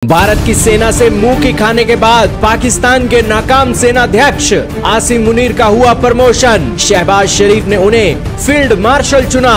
भारत की सेना से मुंह की खाने के बाद पाकिस्तान के नाकाम सेनाध्यक्ष आसिम मुनीर का हुआ प्रमोशन। शहबाज शरीफ ने उन्हें फील्ड मार्शल चुना।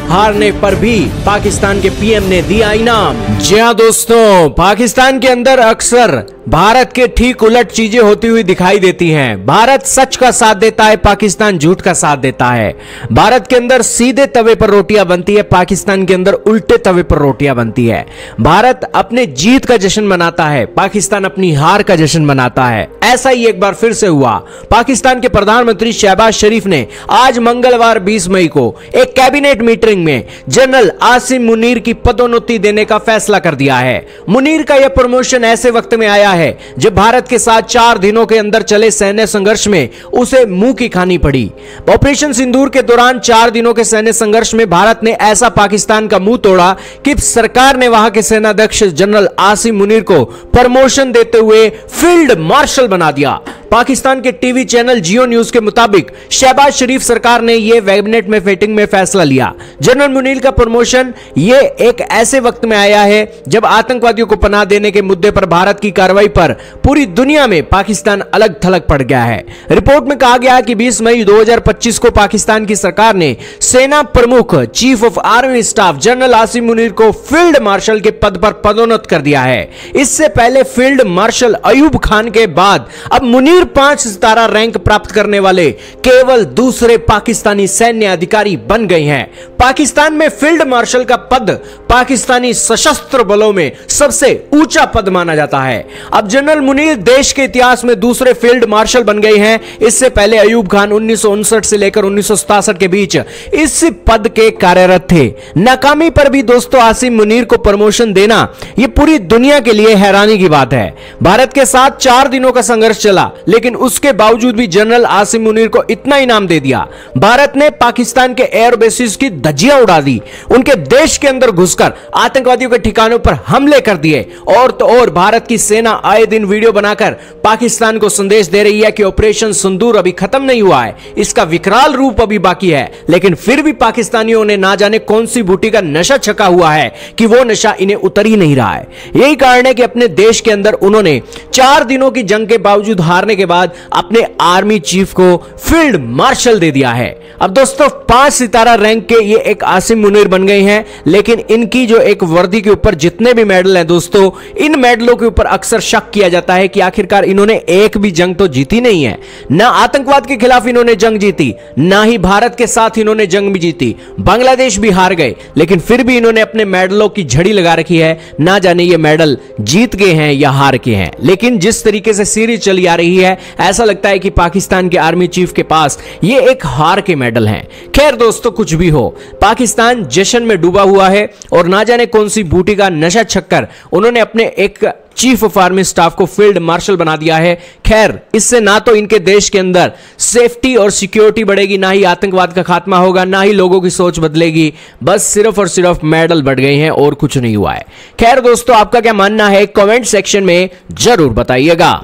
हारने पर भी पाकिस्तान के पीएम ने दिया इनाम। जी हां दोस्तों, पाकिस्तान के अंदर अक्सर भारत के ठीक उलट चीजें होती हुई दिखाई देती हैं। भारत सच का साथ देता है, पाकिस्तान झूठ का साथ देता है। भारत के अंदर सीधे तवे पर रोटियां बनती है, पाकिस्तान के अंदर उल्टे तवे पर रोटियां बनती है। भारत अपने जीत का जश्न मनाता है, पाकिस्तान अपनी हार का जश्न मनाता है। ऐसा ही एक बार फिर से हुआ। पाकिस्तान के प्रधानमंत्री शहबाज शरीफ ने आज मंगलवार 20 मई को एक कैबिनेट मीटिंग में जनरल आसिम मुनीर की पदोन्नति देने का फैसला कर दिया है। मुनीर का यह प्रमोशन ऐसे वक्त में आया है जब भारत के साथ 4 दिनों के अंदर चले सैन्य संघर्ष में उसे मुंह की खानी पड़ी। ऑपरेशन सिंदूर के दौरान 4 दिनों के सैन्य संघर्ष में भारत ने ऐसा पाकिस्तान का मुंह तोड़ा कि सरकार ने वहां के सेनाध्यक्ष जनरल आसिम मुनीर को प्रमोशन देते हुए फील्ड मार्शल बना दिया। पाकिस्तान के टीवी चैनल जियो न्यूज के मुताबिक शहबाज शरीफ सरकार ने यह कैबिनेट में मीटिंग में फैसला लिया। जनरल मुनीर का प्रमोशन यह एक ऐसे वक्त में आया है जब आतंकवादियों को पनाह देने के मुद्दे पर भारत की कार्रवाई पर पूरी दुनिया में पाकिस्तान अलग थलग पड़ गया है। रिपोर्ट में कहा गया कि 20 मई 2025 को पाकिस्तान की सरकार ने सेना प्रमुख chief of army staff general Asim Munir को फील्ड मार्शल के पद पर पदोन्नत कर दिया है। इससे पहले फील्ड मार्शल अयूब खान के बाद अब मुनीर 5 सितारा रैंक प्राप्त करने वाले केवल दूसरे पाकिस्तानी सैन्य अधिकारी बन गए हैं। पाकिस्तान में फील्ड मार्शल का पद पाकिस्तानी सशस्त्र बलों में सबसे ऊंचा पद माना जाता है। अब जनरल मुनीर देश के इतिहास में दूसरे फील्ड मार्शल बन गए हैं। इससे पहले अयूब खान 1959 से लेकर 1967 के बीच इस पद के कार्यरत थे। नाकामी पर भी दोस्तों आसिम मुनीर को प्रमोशन देना यह पूरी दुनिया के लिए हैरानी की बात है। भारत के साथ 4 दिनों का संघर्ष चला, लेकिन उसके बावजूद भी जनरल आसिम मुनीर को इतना इनाम दे दिया। भारत ने पाकिस्तान के एयर बेसिस की धज्जियां उड़ा दी, उनके देश के अंदर घुसकर आतंकवादियों के ठिकानों पर हमले कर दिए। और तो और भारत की सेना आए दिन वीडियो बनाकर पाकिस्तान को संदेश दे रही है कि ऑपरेशन सिंदूर अभी खत्म नहीं हुआ है, इसका विकराल रूप अभी बाकी है। लेकिन फिर भी पाकिस्तानियों ने ना जाने कौन सी बूटी का नशा छका हुआ है कि वो नशा इन्हें उतर ही नहीं रहा है। यही कारण है कि अपने देश के अंदर उन्होंने 4 दिनों की जंग के बावजूद हारने के बाद अपने आर्मी चीफ को फील्ड मार्शल दे दिया है। अब दोस्तों 5 सितारा रैंक के ये एक आसिम मुनीर बन गए हैं, लेकिन इनकी जो एक वर्दी के ऊपर जितने भी मेडल हैं दोस्तों, इन मेडलों के ऊपर अक्सर शक किया जाता है कि आखिरकार इन्होंने एक भी जंग तो जीती नहीं है। ना आतंकवाद के खिलाफ इन्होंने जंग जीती, ना ही भारत के साथ इन्होंने जंग भी जीती। बांग्लादेश भी हार गए, लेकिन फिर भी इन्होंने अपने मेडलों की झड़ी लगा रखी है। ना जाने ये मेडल जीत गए हैं या हार के हैं। लेकिन जिस तरीके से सीरीज चली आ रही है, ऐसा लगता है कि पाकिस्तान के आर्मी चीफ के पास ये एक हार के मेडल हैं। खैर दोस्तों, कुछ भी हो, पाकिस्तान जश्न में डूबा हुआ है और ना जाने कौन सी बूटी का नशा छक्कर उन्होंने अपने एक चीफ ऑफ आर्मी स्टाफ को फील्ड मार्शल बना दिया है। खैर, इससे ना तो इनके देश के अंदर सेफ्टी और सिक्योरिटी बढ़ेगी, ना ही आतंकवाद का खात्मा होगा, ना ही लोगों की सोच बदलेगी। बस सिर्फ और सिर्फ मेडल बढ़ गए हैं और कुछ नहीं हुआ है। खैर दोस्तों, आपका क्या मानना है कमेंट सेक्शन में जरूर बताइएगा।